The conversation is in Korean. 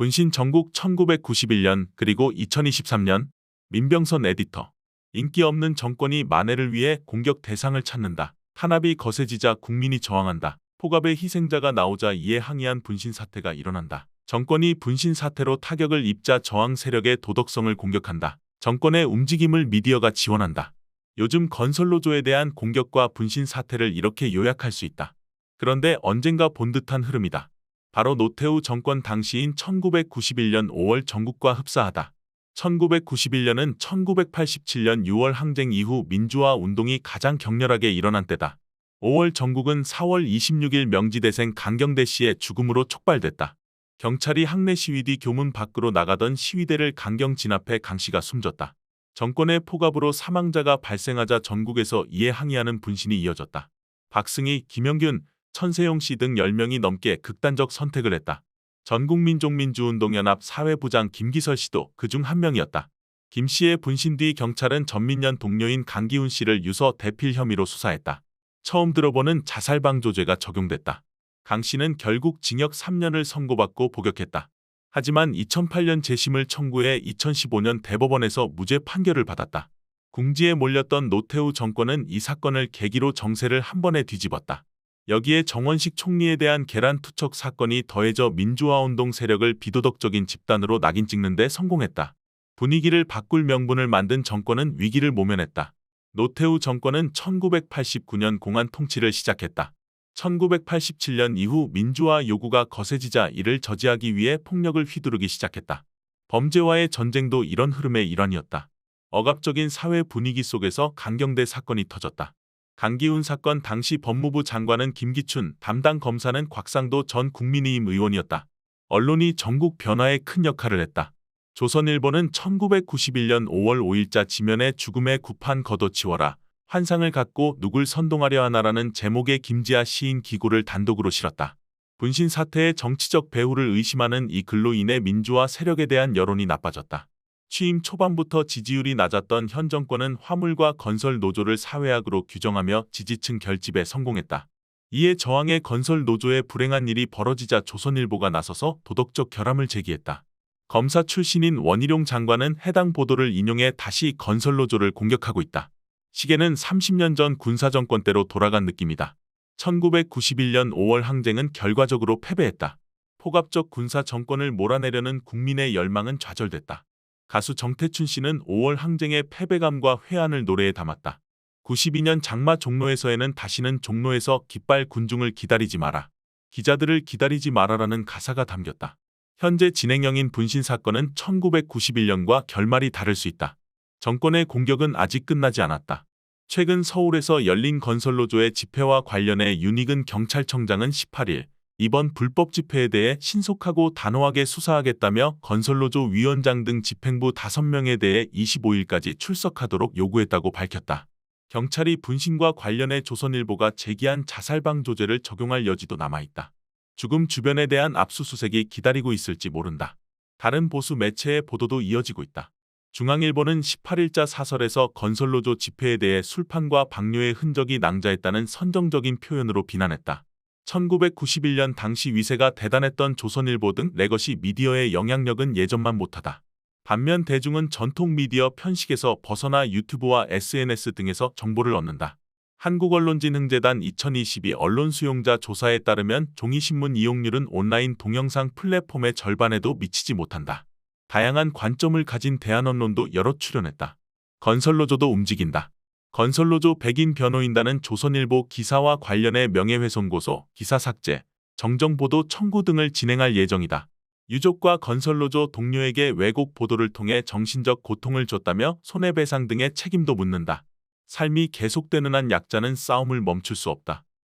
분신 전국 1991년 그리고 2023년 민병선 에디터. 인기 없는 정권이 만해를 위해 공격 대상을 찾는다. 탄압이 거세지자 국민이 저항한다. 폭압의 희생자가 나오자 이에 항의한 분신 사태가 일어난다. 정권이 분신 사태로 타격을 입자 저항 세력의 도덕성을 공격한다. 정권의 움직임을 미디어가 지원한다. 요즘 건설노조에 대한 공격과 분신 사태를 이렇게 요약할 수 있다. 그런데 언젠가 본 듯한 흐름이다. 바로 노태우 정권 당시인 1991년 5월 전국과 흡사하다. 1991년은 1987년 6월 항쟁 이후 민주화 운동이 가장 격렬하게 일어난 때다. 5월 전국은 4월 26일 명지대생 강경대 씨의 죽음으로 촉발됐다. 경찰이 항내 시위 뒤 교문 밖으로 나가던 시위대를 강경 진압해 강 씨가 숨졌다. 정권의 폭압으로 사망자가 발생하자 전국에서 이에 항의하는 분신이 이어졌다. 박승희, 김영균, 천세용 씨 등 10명이 넘게 극단적 선택을 했다. 전국민족민주운동연합 사회부장 김기설 씨도 그중 한 명이었다. 김 씨의 분신 뒤 경찰은 전민련 동료인 강기훈 씨를 유서 대필 혐의로 수사했다. 처음 들어보는 자살방조죄가 적용됐다. 강 씨는 결국 징역 3년을 선고받고 복역했다. 하지만 2008년 재심을 청구해 2015년 대법원에서 무죄 판결을 받았다. 궁지에 몰렸던 노태우 정권은 이 사건을 계기로 정세를 한 번에 뒤집었다. 여기에 정원식 총리에 대한 계란 투척 사건이 더해져 민주화운동 세력을 비도덕적인 집단으로 낙인 찍는 데 성공했다. 분위기를 바꿀 명분을 만든 정권은 위기를 모면했다. 노태우 정권은 1989년 공안 통치를 시작했다. 1987년 이후 민주화 요구가 거세지자 이를 저지하기 위해 폭력을 휘두르기 시작했다. 범죄와의 전쟁도 이런 흐름의 일환이었다. 억압적인 사회 분위기 속에서 강경대 사건이 터졌다. 강기훈 사건 당시 법무부 장관은 김기춘, 담당 검사는 곽상도 전 국민의힘 의원이었다. 언론이 전국 변화에 큰 역할을 했다. 조선일보는 1991년 5월 5일자 지면에 죽음의 구판 걷어치워라. 환상을 갖고 누굴 선동하려 하나라는 제목의 김지아 시인 기고를 단독으로 실었다. 분신 사태의 정치적 배후를 의심하는 이 글로 인해 민주화 세력에 대한 여론이 나빠졌다. 취임 초반부터 지지율이 낮았던 현 정권은 화물과 건설 노조를 사회학으로 규정하며 지지층 결집에 성공했다. 이에 저항의 건설 노조에 불행한 일이 벌어지자 조선일보가 나서서 도덕적 결함을 제기했다. 검사 출신인 원희룡 장관은 해당 보도를 인용해 다시 건설 노조를 공격하고 있다. 시계는 30년 전 군사정권 때로 돌아간 느낌이다. 1991년 5월 항쟁은 결과적으로 패배했다. 폭압적 군사 정권을 몰아내려는 국민의 열망은 좌절됐다. 가수 정태춘 씨는 5월 항쟁의 패배감과 회한을 노래에 담았다. 92년 장마 종로에서에는 다시는 종로에서 깃발 군중을 기다리지 마라. 기자들을 기다리지 마라라는 가사가 담겼다. 현재 진행형인 분신 사건은 1991년과 결말이 다를 수 있다. 정권의 공격은 아직 끝나지 않았다. 최근 서울에서 열린 건설노조의 집회와 관련해 윤익은 경찰청장은 18일 이번 불법 집회에 대해 신속하고 단호하게 수사하겠다며 건설노조 위원장 등 집행부 5명에 대해 25일까지 출석하도록 요구했다고 밝혔다. 경찰이 분신과 관련해 조선일보가 제기한 자살방조죄를 적용할 여지도 남아있다. 죽음 주변에 대한 압수수색이 기다리고 있을지 모른다. 다른 보수 매체의 보도도 이어지고 있다. 중앙일보는 18일자 사설에서 건설노조 집회에 대해 술판과 방뇨의 흔적이 낭자했다는 선정적인 표현으로 비난했다. 1991년 당시 위세가 대단했던 조선일보 등 레거시 미디어의 영향력은 예전만 못하다. 반면 대중은 전통 미디어 편식에서 벗어나 유튜브와 SNS 등에서 정보를 얻는다. 한국언론진흥재단 2022 언론 수용자 조사에 따르면 종이신문 이용률은 온라인 동영상 플랫폼의 절반에도 미치지 못한다. 다양한 관점을 가진 대한언론도 여러 출연했다. 건설노조도 움직인다. 건설노조 백인 변호인단은 조선일보 기사와 관련해 명예훼손 고소, 기사 삭제, 정정보도 청구 등을 진행할 예정이다. 유족과 건설노조 동료에게 왜곡 보도를 통해 정신적 고통을 줬다며 손해배상 등의 책임도 묻는다. 삶이 계속되는 한 약자는 싸움을 멈출 수 없다.